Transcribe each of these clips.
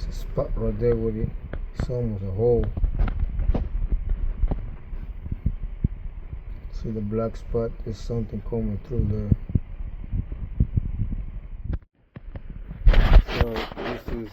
It's a spot right there with it. It's almost a hole. See the black spot? There's something coming through there. So this is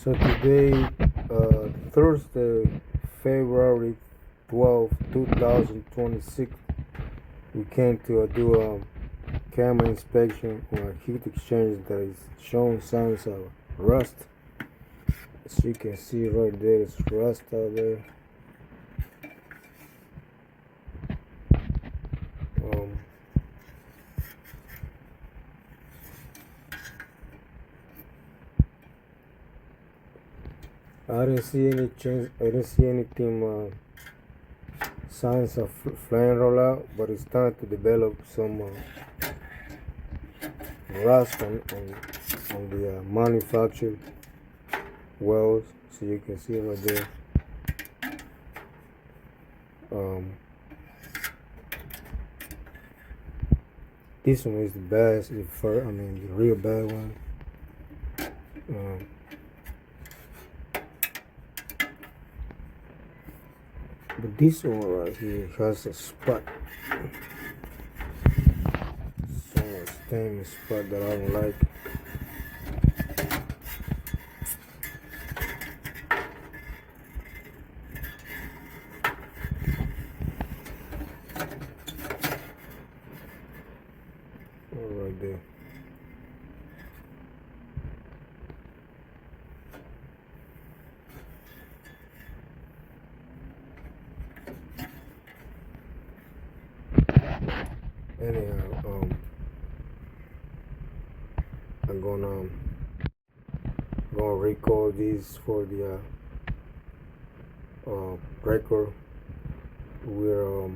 so today, Thursday, February 12, 2026, we came to do a camera inspection on a heat exchanger that is showing signs of rust. As you can see right there, it's rust out there. I didn't see any change. I didn't see anything signs of flame rollout, but it's starting to develop some rust on the manufactured wells. So you can see right there. This one is the bad. The real bad one. But this one right here has a spot. Some staining spot that I don't like. Right there. Anyhow, I'm gonna record these for the record. We're